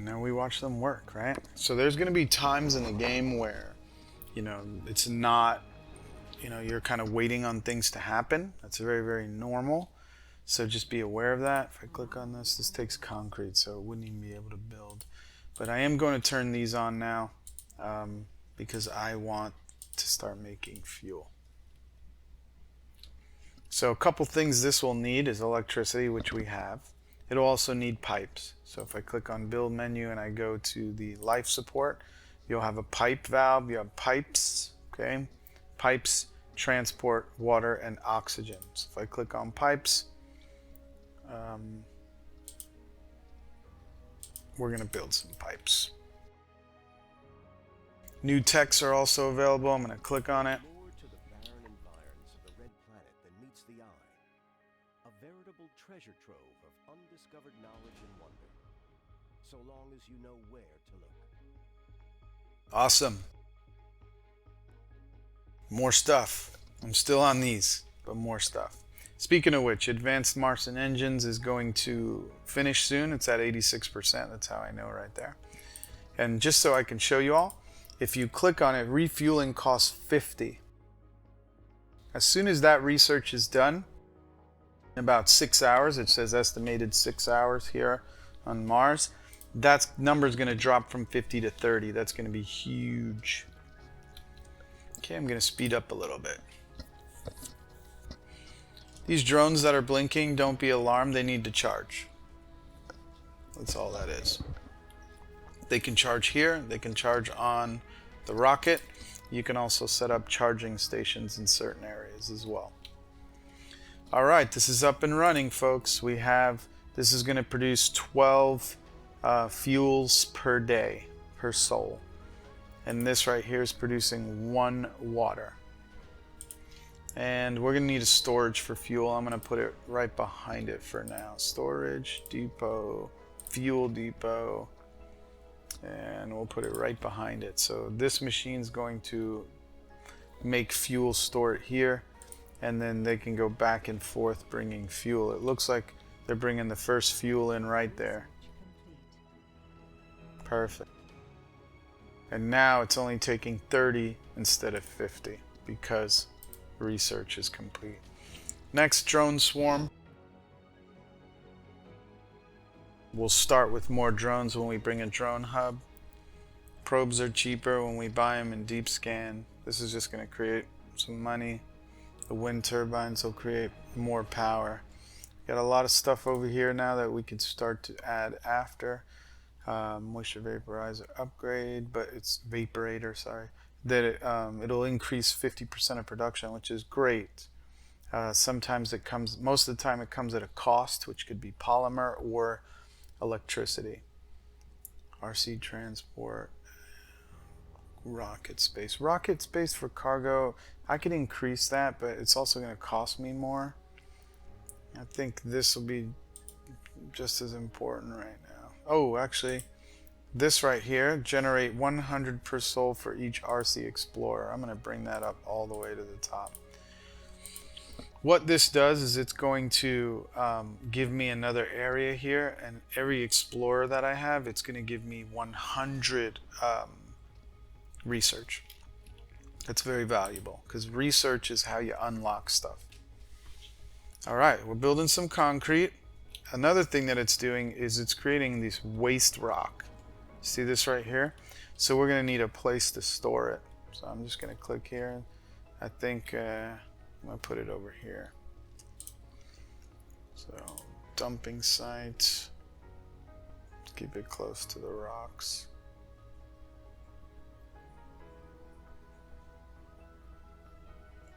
And now we watch them work, right? So there's going to be times in the game where, it's not, you're kind of waiting on things to happen. That's very, very normal. So just be aware of that. If I click on this takes concrete, so it wouldn't even be able to build. But I am going to turn these on now because I want to start making fuel. So a couple things this will need is electricity, which we have. It'll also need pipes. So if I click on build menu and I go to the life support, you'll have a pipe valve, you have pipes, okay? Pipes transport water and oxygen. So if I click on pipes, we're going to build some pipes. New texts are also available. I'm going to click on it. More to the barren environs of the red planet than meets the eye. A veritable treasure trove of undiscovered knowledge and wonder. So long as you know where to look. Awesome. More stuff. I'm still on these, but more stuff. Speaking of which, Advanced Martian Engines is going to finish soon. It's at 86%. That's how I know right there. And just so I can show you all, if you click on it, refueling costs 50. As soon as that research is done, in about 6 hours, it says estimated 6 hours here on Mars, that number is going to drop from 50 to 30. That's going to be huge. Okay, I'm going to speed up a little bit. These drones that are blinking, don't be alarmed, they need to charge. That's all that is. They can charge here, they can charge on the rocket. You can also set up charging stations in certain areas as well. Alright, this is up and running, folks. This is going to produce 12 fuels per day, per soul. And this right here is producing 1 water. And we're going to need a storage for fuel. I'm going to put it right behind it for now. Storage, depot, fuel depot. And we'll put it right behind it. So this machine's going to make fuel, store it here, and then they can go back and forth bringing fuel. It looks like they're bringing the first fuel in right there. Perfect. And now it's only taking 30 instead of 50 because research is complete. Next, drone swarm. We'll start with more drones when we bring a drone hub. Probes are cheaper when we buy them in deep scan. This is just going to create some money. The wind turbines will create more power. Got a lot of stuff over here now that we could start to add after. Moisture vaporizer upgrade, but it's vaporator, sorry. That it'll increase 50% of production, which is great. Sometimes it comes, most of the time it comes at a cost, which could be polymer or electricity. RC transport, rocket space. Rocket space for cargo, I could increase that, but it's also going to cost me more. I think this will be just as important right now. Oh, actually, this right here, generate 100 per soul for each RC Explorer. I'm going to bring that up all the way to the top. What this does is it's going to give me another area here, and every Explorer that I have, it's going to give me 100 research. That's very valuable because research is how you unlock stuff. Alright, we're building some concrete. Another thing that it's doing is it's creating this waste rock. See this right here? So we're going to need a place to store it. So I'm just going to click here. I think I'm going to put it over here. So dumping site. Keep it close to the rocks.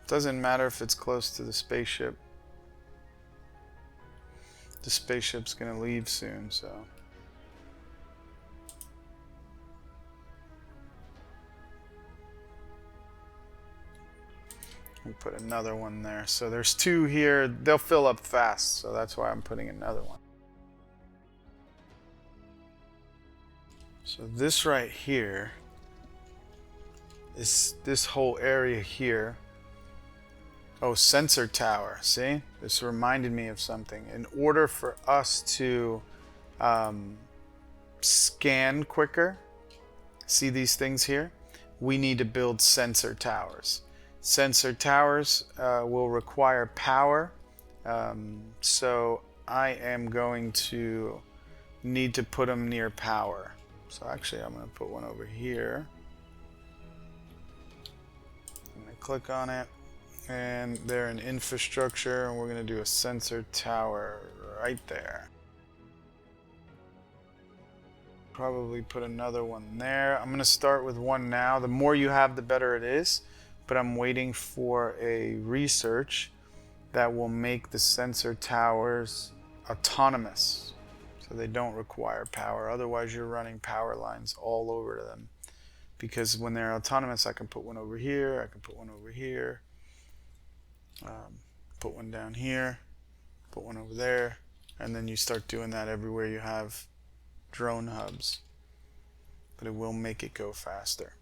Doesn't matter if it's close to the spaceship. The spaceship's going to leave soon, so. We put another one there. So there's 2 here. They'll fill up fast, so that's why I'm putting another one. So this right here is this whole area here. Oh, sensor tower. See? This reminded me of something. In order for us to scan quicker, see these things here? We need to build sensor towers. Sensor towers will require power, so I am going to need to put them near power. So actually I'm going to put one over here. I'm going to click on it, and they're in infrastructure, and we're going to do a sensor tower right there. Probably put another one there. I'm going to start with one now. The more you have, the better it is, but I'm waiting for a research that will make the sensor towers autonomous, so they don't require power. Otherwise you're running power lines all over them, because when they're autonomous I can put one over here, I can put one over here, put one down here, put one over there, and then you start doing that everywhere you have drone hubs, but it will make it go faster.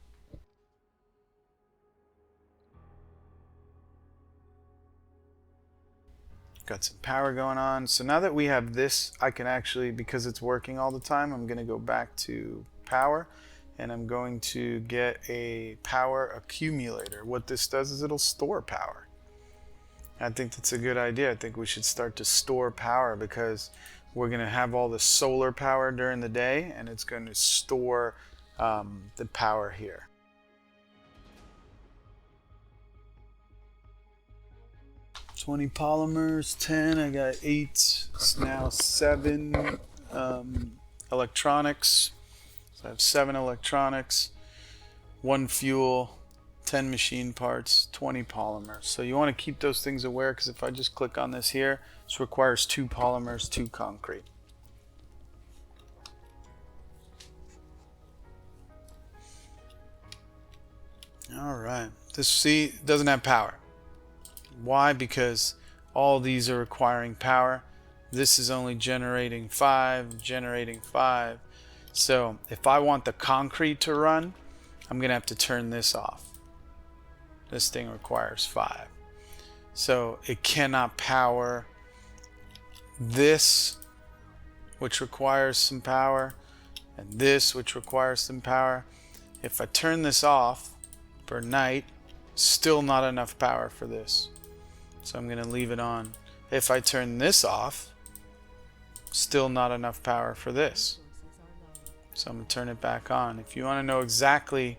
Got some power going on. So now that we have this, I can actually, because it's working all the time, I'm going to go back to power, and I'm going to get a power accumulator. What this does is it'll store power. I think that's a good idea. I think we should start to store power, because we're going to have all the solar power during the day, and it's going to store the power here. "20 polymers, 10, I got 8, it's now 7 electronics. So I have 7 electronics, 1 fuel, 10 machine parts, 20 polymers. So you want to keep those things aware, because if I just click on this here, this requires 2 polymers, 2 concrete. Alright, this, see, doesn't have power. Why? Because all these are requiring power. This is only generating 5, generating 5. So if I want the concrete to run, I'm going to have to turn this off. This thing requires 5. So it cannot power this, which requires some power, and this, which requires some power. If I turn this off for night, still not enough power for this. So I'm going to leave it on. If I turn this off, still not enough power for this. So I'm going to turn it back on. If you want to know exactly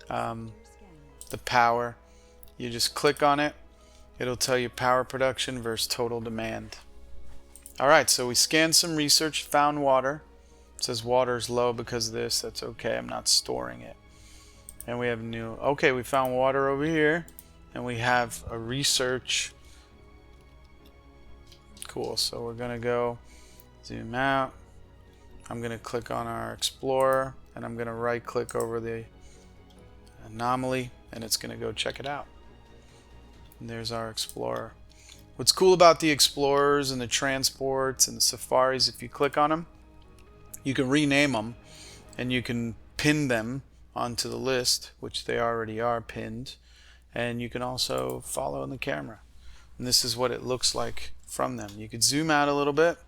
the power, you just click on it. It'll tell you power production versus total demand. Alright, so we scanned some research, found water. It says water is low because of this. That's okay, I'm not storing it. And we have new, okay, we found water over here, and we have a research. Cool, so we're gonna go zoom out. I'm gonna click on our explorer, and I'm gonna right click over the anomaly, and it's gonna go check it out. And there's our explorer. What's cool about the explorers and the transports and the safaris, if you click on them, you can rename them, and you can pin them onto the list, which they already are pinned, and you can also follow in the camera. And this is what it looks like from them. You could zoom out a little bit,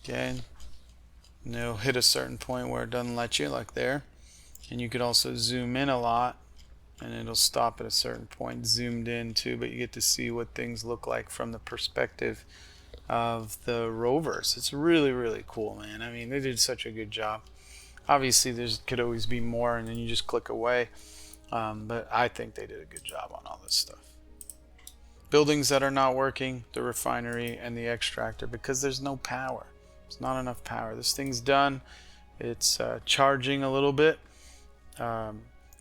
okay, and it'll hit a certain point where it doesn't let you, like there. And you could also zoom in a lot, and it'll stop at a certain point, zoomed in too, but you get to see what things look like from the perspective of the rovers. It's really, really cool, man. I mean, they did such a good job. Obviously there could always be more, and then you just click away, but I think they did a good job on all this stuff. Buildings that are not working, the refinery and the extractor, because there's no power. There's not enough power. This thing's done. It's charging a little bit.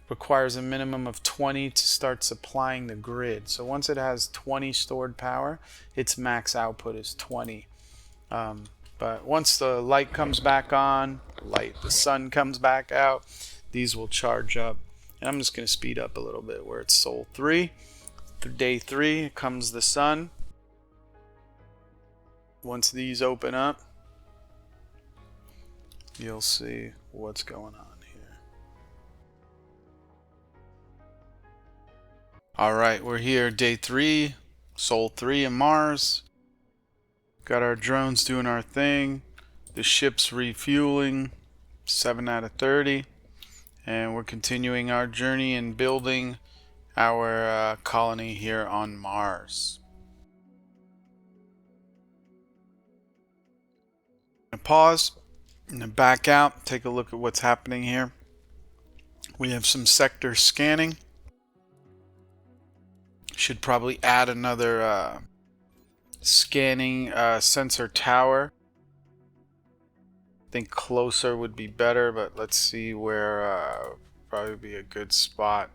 Requires a minimum of 20 to start supplying the grid. So once it has 20 stored power, its max output is 20. But once the light comes back on, the sun comes back out, these will charge up. And I'm just going to speed up a little bit where it's Sol 3. Day 3 comes the sun. Once these open up, you'll see what's going on here. Alright, we're here, day 3, Sol 3 in Mars. Got our drones doing our thing. The ship's refueling, 7 out of 30. And we're continuing our journey in building our colony here on Mars. Pause and back out, take a look at what's happening here. We have some sector scanning. Should probably add another scanning sensor tower. I think closer would be better, but let's see where probably be a good spot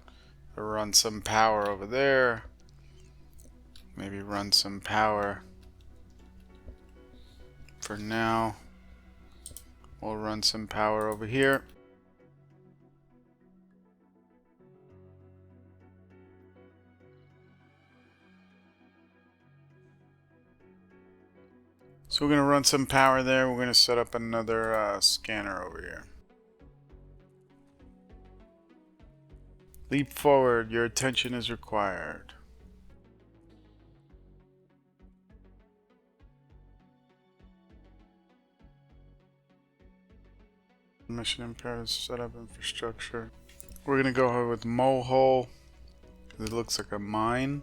to run some power over there. Maybe run some power for now. We'll run some power over here. So we're going to run some power there. We're going to set up another scanner over here. Leap forward. Your attention is required. Mission imperative, set up infrastructure. We're going to go ahead with Mohole. It looks like a mine.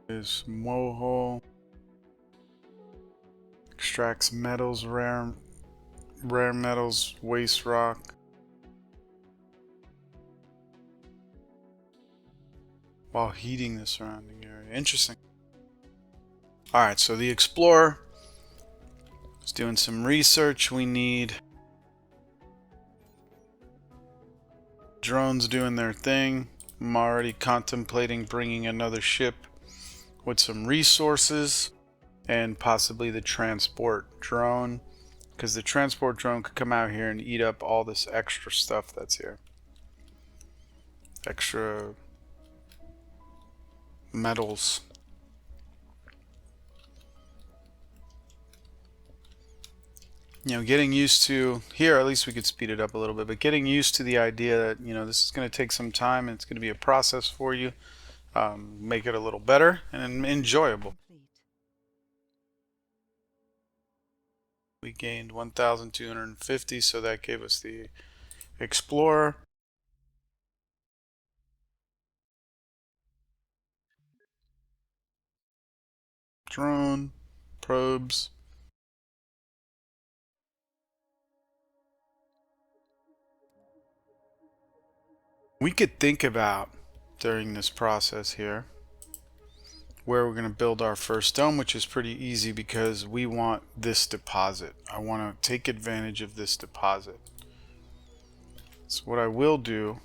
Is Mohole. Extracts metals, rare metals, waste rock. While heating the surrounding area. Interesting. Alright, so the Explorer is doing some research. We need drones doing their thing. I'm already contemplating bringing another ship with some resources and possibly the transport drone, because the transport drone could come out here and eat up all this extra stuff that's here. Extra metals. You know, getting used to here, at least we could speed it up a little bit, but getting used to the idea that, you know, this is going to take some time and it's going to be a process for you. Make it a little better and enjoyable. We gained 1,250, so that gave us the Explorer. Drone, probes. We could think about, during this process here, where we're going to build our first dome, which is pretty easy because we want this deposit. I want to take advantage of this deposit. So what I will do,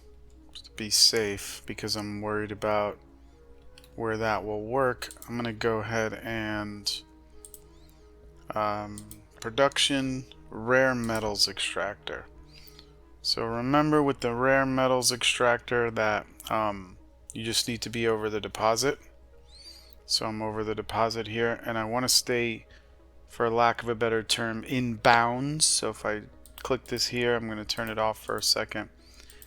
to be safe, because I'm worried about where that will work, I'm going to go ahead and production rare metals extractor. So remember with the rare metals extractor that you just need to be over the deposit. So I'm over the deposit here, and I want to stay, for lack of a better term, in bounds. So if I click this here, I'm going to turn it off for a second.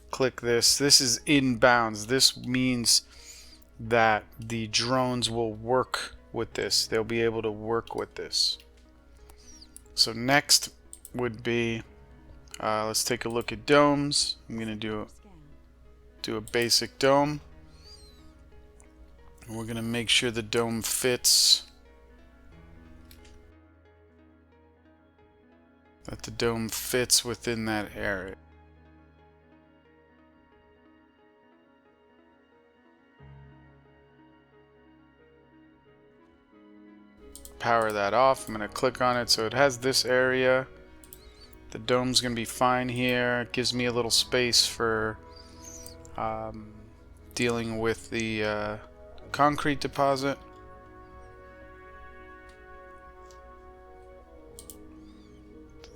Click this. This is in bounds. This means that the drones will work with this. They'll be able to work with this. So next would be, let's take a look at domes. I'm going to do a basic dome. And we're going to make sure the dome fits. That the dome fits within that area. Power that off. I'm going to click on it so it has this area. The dome's going to be fine here. It gives me a little space for dealing with the concrete deposit.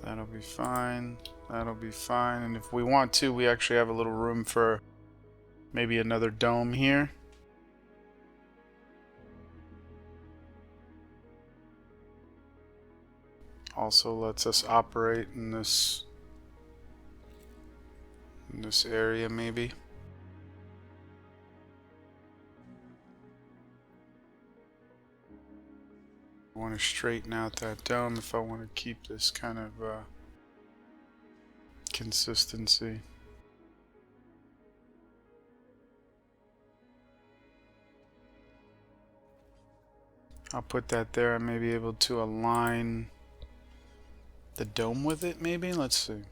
That'll be fine. That'll be fine. And if we want to, we actually have a little room for maybe another dome here. Also lets us operate in this area maybe. I want to straighten out that dome if I want to keep this kind of consistency. I'll put that there. I may be able to align the dome with it, maybe? Let's see.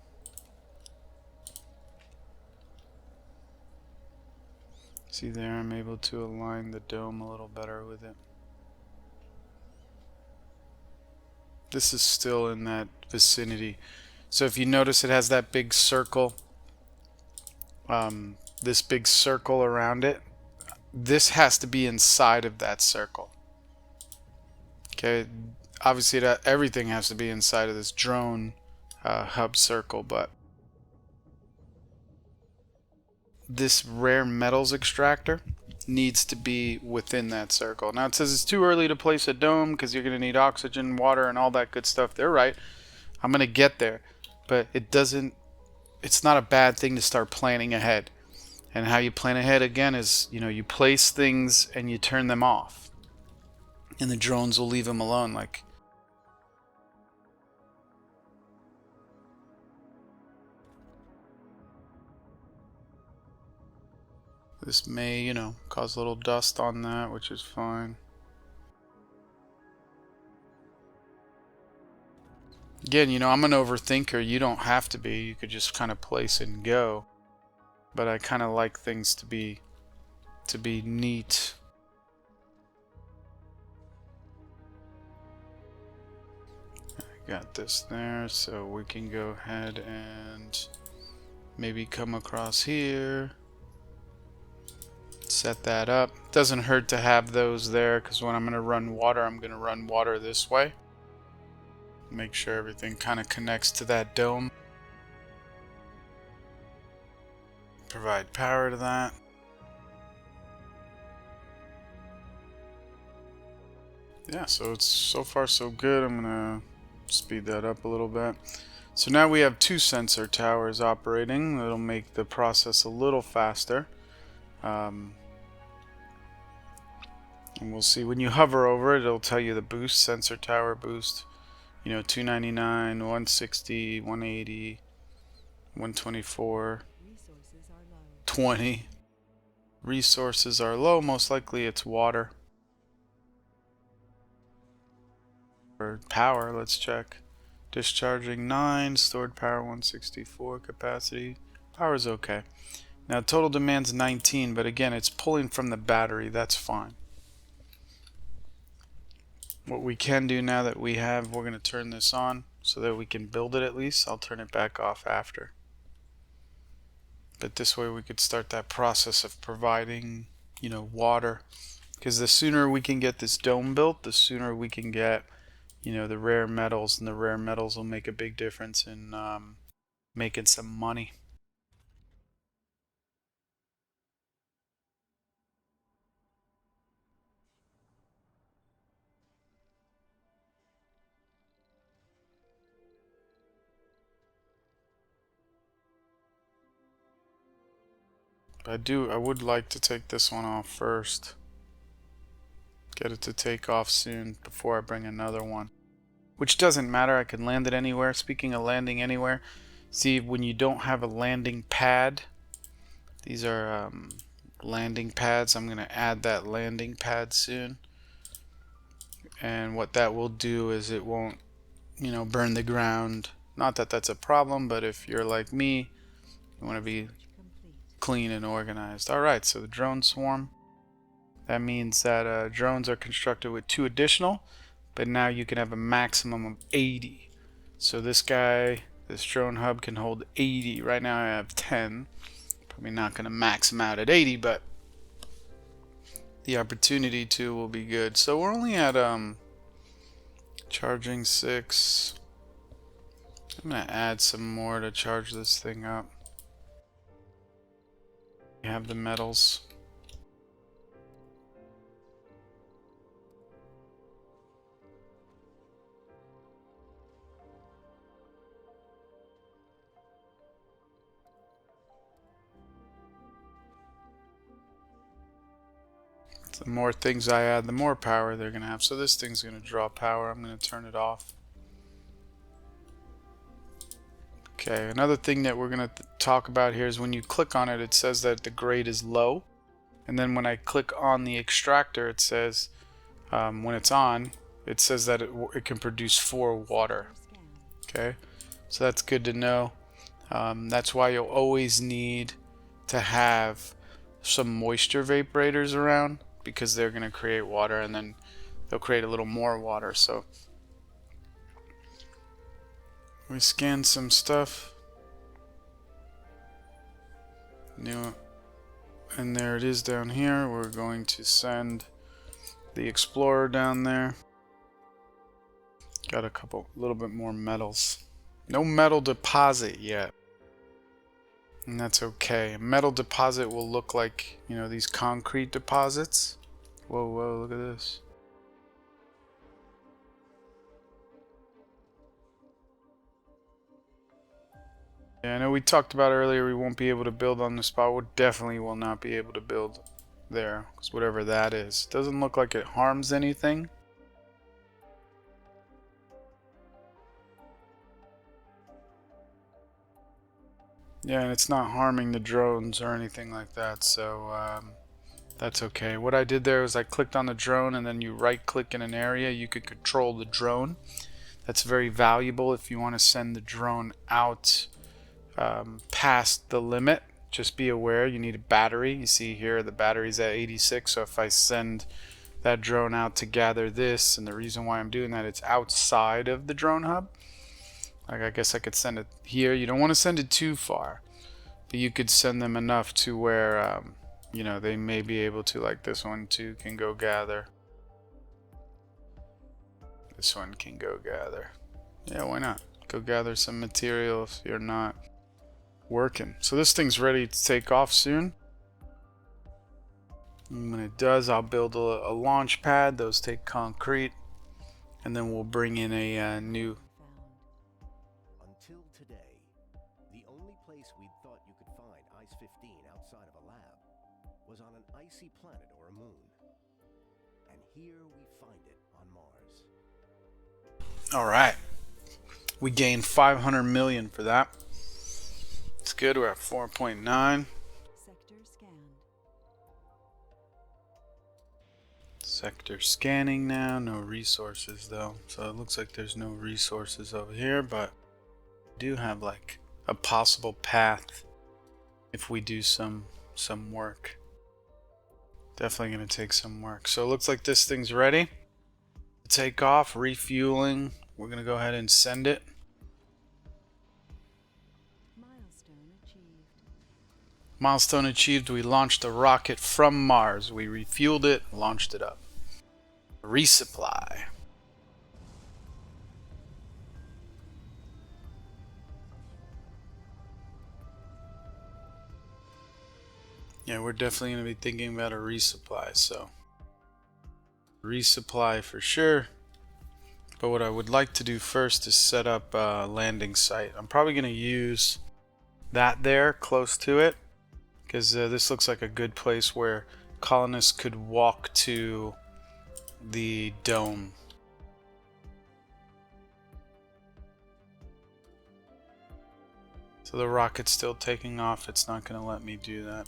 See there, I'm able to align the dome a little better with it. This is still in that vicinity. So if you notice, it has that big circle, this big circle around it. This has to be inside of that circle. Okay, obviously everything has to be inside of this drone hub circle, but this rare metals extractor needs to be within that circle. Now it says it's too early to place a dome because you're going to need oxygen, water, and all that good stuff. They're right. I'm going to get there, but it's not a bad thing to start planning ahead. And how you plan ahead again is, you place things and you turn them off, and the drones will leave them alone. Like, this may, cause a little dust on that, which is fine. Again, I'm an overthinker. You don't have to be. You could just kind of place and go. But I kind of like things to be neat. I got this there, so we can go ahead and maybe come across here. Set that up. Doesn't hurt to have those there, because when I'm going to run water, I'm going to run water this way. Make sure everything kind of connects to that dome. Provide power to that. Yeah, so it's so far so good. I'm going to speed that up a little bit. So now we have 2 sensor towers operating. That'll make the process a little faster. And we'll see when you hover over it, it'll tell you the boost, sensor tower boost. 299, 160, 180, 124, 20. Resources are low. Most likely it's water. Or power, let's check. Discharging 9, stored power 164, capacity. Power's okay. Now total demand's 19, but again, it's pulling from the battery. That's fine. What we can do now that we're going to turn this on so that we can build it at least. I'll turn it back off after. But this way we could start that process of providing, water. Because the sooner we can get this dome built, the sooner we can get, the rare metals. And the rare metals will make a big difference in making some money. I would like to take this one off first. Get it to take off soon before I bring another one. Which doesn't matter, I can land it anywhere. Speaking of landing anywhere, see when you don't have a landing pad, these are landing pads. I'm going to add that landing pad soon. And what that will do is it won't, burn the ground. Not that that's a problem, but if you're like me, you want to be clean and organized. Alright, so the drone swarm. That means that drones are constructed with 2 additional, but now you can have a maximum of 80. So this drone hub can hold 80. Right now I have 10. Probably not going to max them out at 80, but the opportunity to will be good. So we're only at charging 6. I'm going to add some more to charge this thing up. We have the metals. The more things I add, the more power they're going to have. So this thing's going to draw power. I'm going to turn it off. Okay, another thing that we're going to talk about here is when you click on it, it says that the grade is low. And then when I click on the extractor, it says, when it's on, it says that it can produce 4 water. Okay, so that's good to know. That's why you'll always need to have some moisture vaporators around, because they're going to create water and then they'll create a little more water. So we scan some stuff. New, and there it is down here. We're going to send the Explorer down there. Got a little bit more metals. No metal deposit yet. And that's okay. A metal deposit will look like, you know, these concrete deposits. Whoa, whoa, look at this. Yeah, I know we talked about earlier we won't be able to build on the spot. We definitely will not be able to build there, because whatever that is. Doesn't look like it harms anything. Yeah, and it's not harming the drones or anything like that, so that's okay. What I did there was I clicked on the drone, and then you right click in an area, you could control the drone. That's very valuable if you want to send the drone out past the limit. Just be aware you need a battery. You see here the battery's at 86, so if I send that drone out to gather this, and the reason why I'm doing that, it's outside of the drone hub. Like, I guess I could send it here. You don't want to send it too far, but you could send them enough to where you know, they may be able to, like this one too can go gather. This one can go gather. Yeah, why not? Go gather some material if you're not working. So this thing's ready to take off soon. And when it does, I'll build a launch pad. Those take concrete, and then we'll bring in a new. Until today, the only place we'd thought you could find Ice-15 outside of a lab was on an icy planet or a moon. And here we find it on Mars. Alright. We gained 500 million for that. It's good, we're at 4.9. Sector scanned. Sector scanning now, no resources though. So it looks like there's no resources over here, but we do have like a possible path if we do some work. Definitely gonna take some work. So it looks like this thing's ready to take off, refueling. We're gonna go ahead and send it. Milestone achieved. Milestone achieved. We launched a rocket from Mars. We refueled it, launched it up. Resupply. Yeah, we're definitely going to be thinking about a resupply, so resupply for sure. But what I would like to do first is set up a landing site. I'm probably going to use that there close to it, because this looks like a good place where colonists could walk to the dome. So the rocket's still taking off. It's not going to let me do that.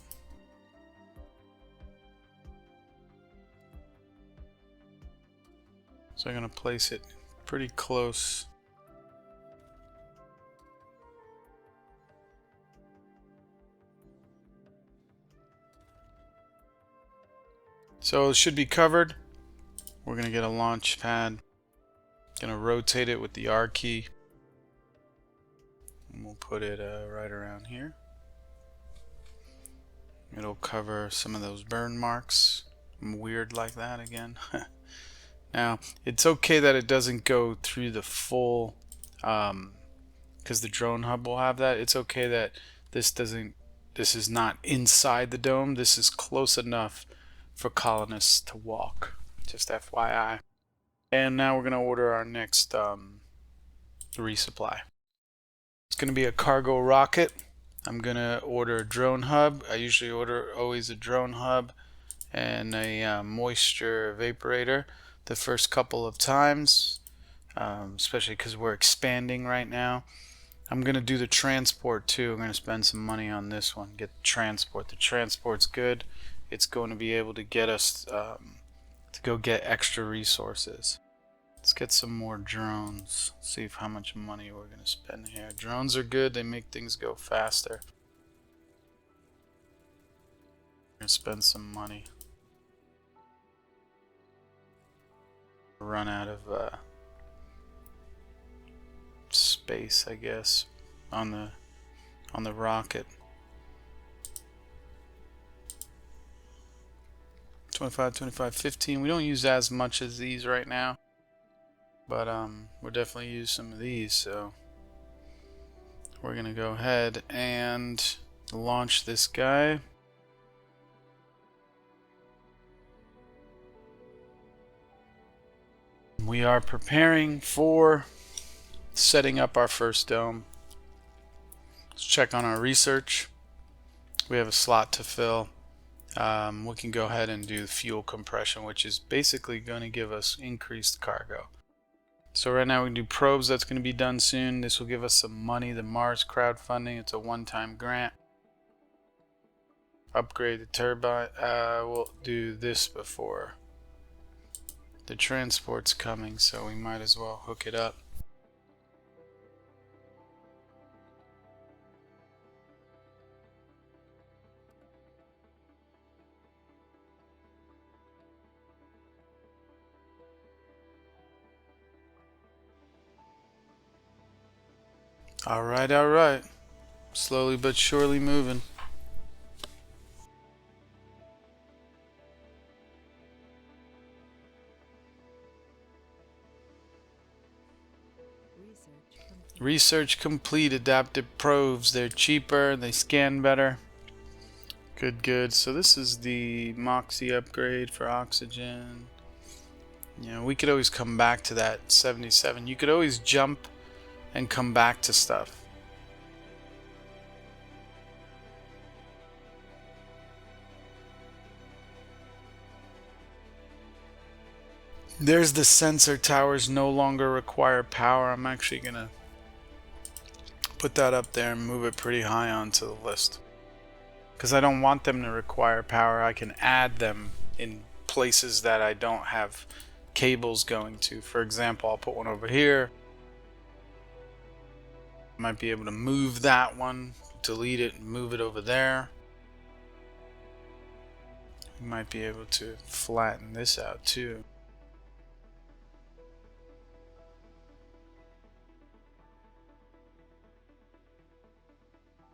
So I'm going to place it pretty close. So it should be covered. We're going to get a launch pad. Going to rotate it with the R key. And we'll put it right around here. It'll cover some of those burn marks. I'm weird like that again. Now, it's okay that it doesn't go through the full, because the drone hub will have that. It's okay that this is not inside the dome. This is close enough for colonists to walk. Just FYI. And now we're going to order our next resupply. It's going to be a cargo rocket. I'm going to order a drone hub. I usually order always a drone hub and a moisture evaporator the first couple of times, especially because we're expanding right now. I'm going to do the transport too. I'm going to spend some money on this one. Get the transport. The transport's good. It's going to be able to get us to go get extra resources. Let's get some more drones. See how much money we're going to spend here. Drones are good. They make things go faster. We're going to spend some money. Run out of space, I guess, on the rocket. 25, 25, 15. We don't use as much as these right now, but we'll definitely use some of these. So we're gonna go ahead and launch this guy. We are preparing for setting up our first dome. Let's check on our research. We have a slot to fill. We can go ahead and do fuel compression, which is basically going to give us increased cargo. So right now we can do probes. That's going to be done soon. This will give us some money. The Mars crowdfunding, it's a one-time grant. Upgrade the turbine. We'll do this before. The transport's coming, so we might as well hook it up. All right. Slowly but surely moving. Research complete. Adaptive probes. They're cheaper. They scan better. Good. So this is the Moxie upgrade for oxygen. You know, we could always come back to that 77. You could always jump and come back to stuff. There's the sensor towers no longer require power. I'm actually gonna put that up there and move it pretty high onto the list, because I don't want them to require power. I can add them in places that I don't have cables going to. For example, I'll put one over here. Might be able to move that one, delete it, and move it over there. You might be able to flatten this out too.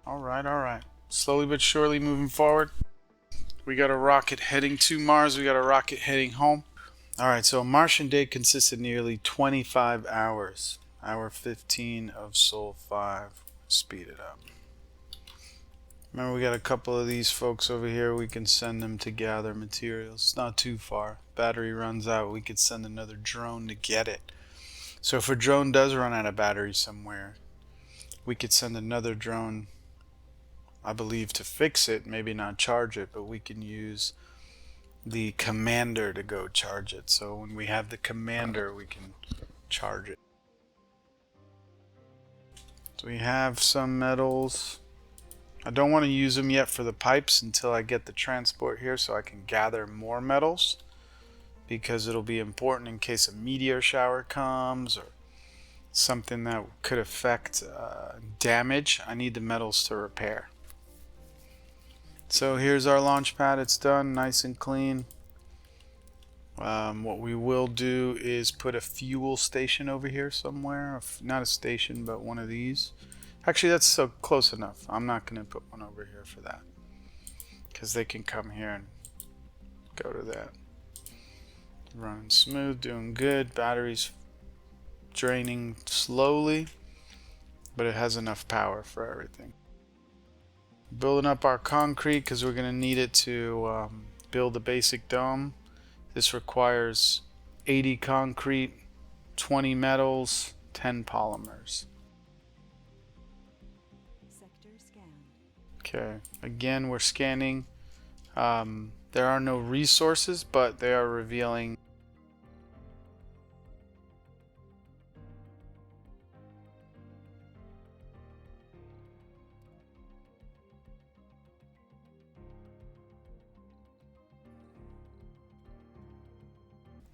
All right. Slowly but surely moving forward. We got a rocket heading to Mars. We got a rocket heading home. All right, so a Martian day consists of nearly 25 hours. Hour 15 of Sol 5. Speed it up. Remember, we got a couple of these folks over here. We can send them to gather materials. It's not too far. Battery runs out. We could send another drone to get it. So if a drone does run out of battery somewhere, we could send another drone, I believe, to fix it. Maybe not charge it, but we can use the commander to go charge it. So when we have the commander, we can charge it. So we have some metals. I don't want to use them yet for the pipes until I get the transport here, so I can gather more metals, because it'll be important in case a meteor shower comes or something that could affect damage. I need the metals to repair. So here's our launch pad. It's done, nice and clean. What we will do is put a fuel station over here somewhere. Not a station, but one of these. Actually, that's so close enough. I'm not going to put one over here for that, because they can come here and go to that. Running smooth, doing good. Battery's draining slowly, but it has enough power for everything. Building up our concrete, because we're going to need it to build a basic dome. This requires 80 concrete, 20 metals, 10 polymers. Sector scanned. Okay, again we're scanning. The There are no resources, but they are revealing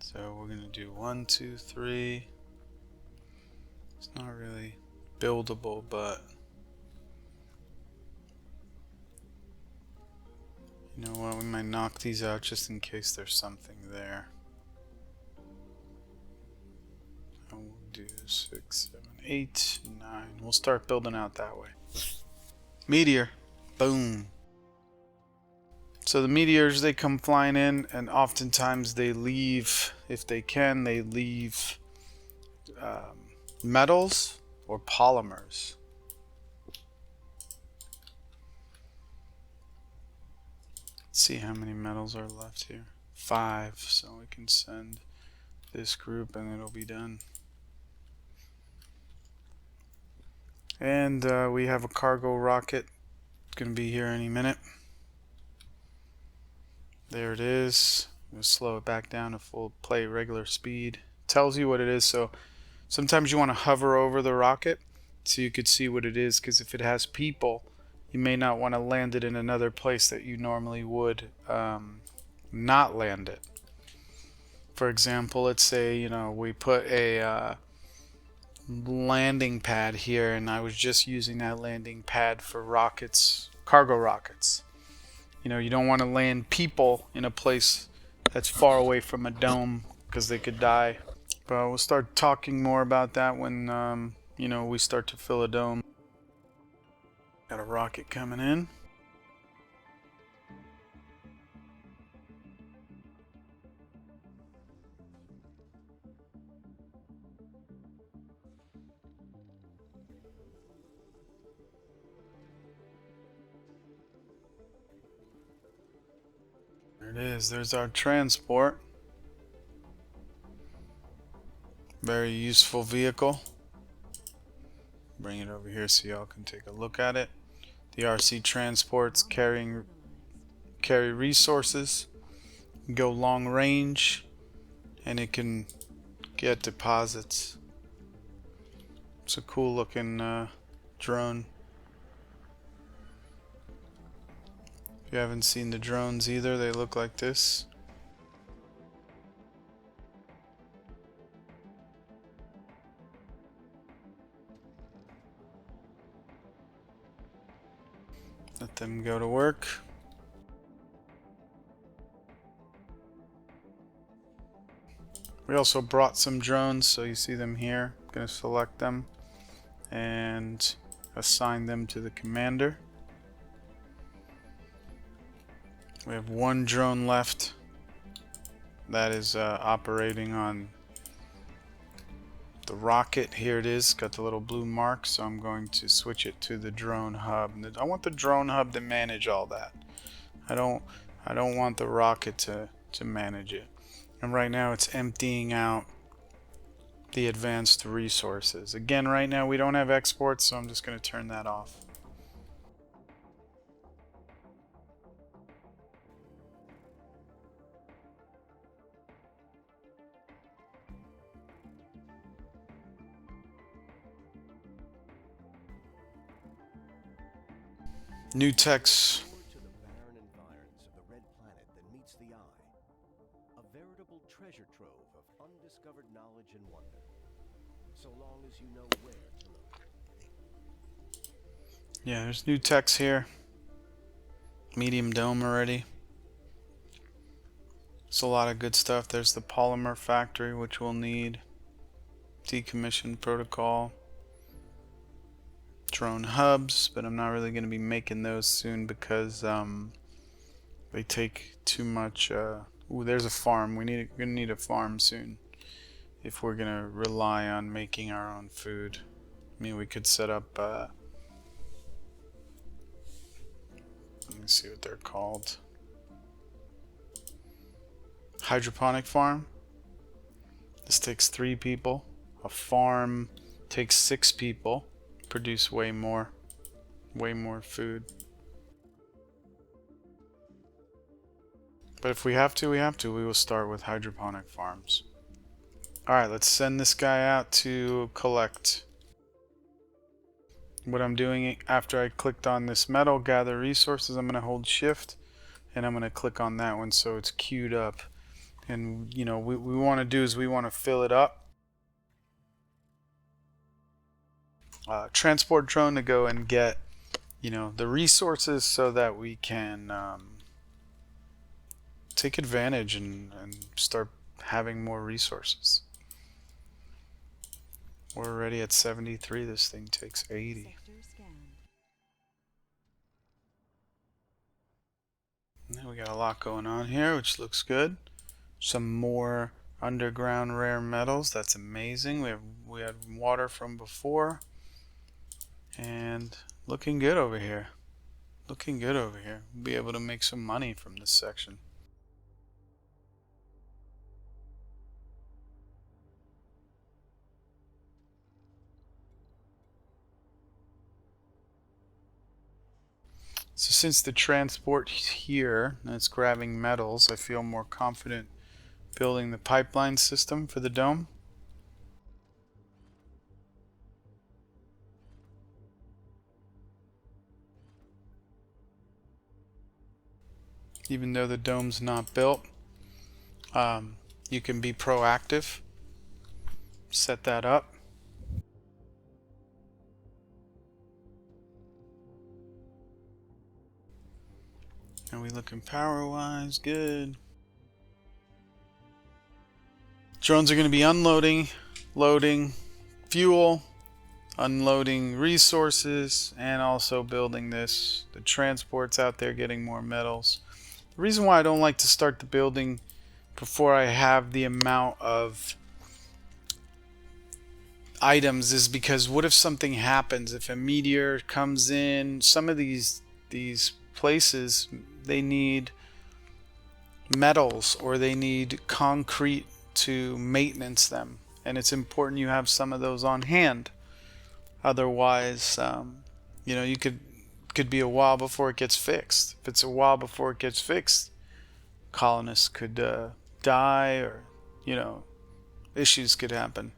so we're gonna do 1, 2, 3. It's not really buildable, but you know what, we might knock these out just in case there's something there. And we'll do 6, 7, 8, 9. We'll start building out that way. Meteor. Boom. So the meteors, they come flying in, and oftentimes they leave, if they can, they leave metals or polymers. Let's see how many metals are left here. 5, so we can send this group and it'll be done. And we have a cargo rocket. It's gonna be here any minute. There it is. We'll slow it back down to full play regular speed. Tells you what it is. So sometimes you want to hover over the rocket so you could see what it is, because if it has people, you may not want to land it in another place that you normally would not land it. For example, let's say, you know, we put a landing pad here, and I was just using that landing pad for rockets, cargo rockets. You know, you don't want to land people in a place that's far away from a dome because they could die. But we'll start talking more about that when, you know, we start to fill a dome. Got a rocket coming in. There it is. There's our transport. Very useful vehicle. Bring it over here so y'all can take a look at it. The RC transports carry resources, go long range, and it can get deposits. It's a cool looking drone. If you haven't seen the drones either, they look like this. Let them go to work. We also brought some drones, so you see them here. I'm going to select them and assign them to the commander. We have one drone left that is operating on the rocket. Here it is, got the little blue mark, so I'm going to switch it to the drone hub. I want the drone hub to manage all that. I don't want the rocket to manage it. And right now it's emptying out the advanced resources. Again, right now we don't have exports, so I'm just going to turn that off. New techs. Forward to the barren environs of the red planet that meets the eye. A veritable treasure trove of undiscovered knowledge and wonder. So long as you know where to look. Yeah, there's new techs here. Medium dome already. It's a lot of good stuff. There's the polymer factory, which we'll need. Decommission protocol. Drone hubs, but I'm not really going to be making those soon because they take too much. Ooh, there's a farm. We're gonna need a farm soon if we're gonna rely on making our own food. I mean, we could set up. Let me see what they're called. Hydroponic farm. This takes 3 people. A farm takes 6 people. Produce way more food. But if we have to, we have to. We will start with hydroponic farms. Alright, let's send this guy out to collect. What I'm doing after I clicked on this metal, gather resources, I'm going to hold shift and I'm going to click on that one so it's queued up. And you know, what we want to do is we want to fill it up. Transport drone to go and get, you know, the resources so that we can take advantage and start having more resources. We're already at 73. This thing takes 80. Sector scanned. Now we got a lot going on here, which looks good. Some more underground rare metals. That's amazing. We had water from before, and looking good over here. Looking good over here. We'll be able to make some money from this section. So since the transport here, and it's grabbing metals, I feel more confident building the pipeline system for the dome. Even though the dome's not built, you can be proactive. Set that up. Are we looking power-wise? Good. Drones are going to be unloading, loading fuel, unloading resources, and also building this. The transport's out there getting more metals. The reason why I don't like to start the building before I have the amount of items is because what if something happens? If a meteor comes in, some of these places, they need metals or they need concrete to maintenance them, and it's important you have some of those on hand. Otherwise, you know, you could be a while before it gets fixed. If it's a while before it gets fixed, colonists could die, or you know, issues could happen.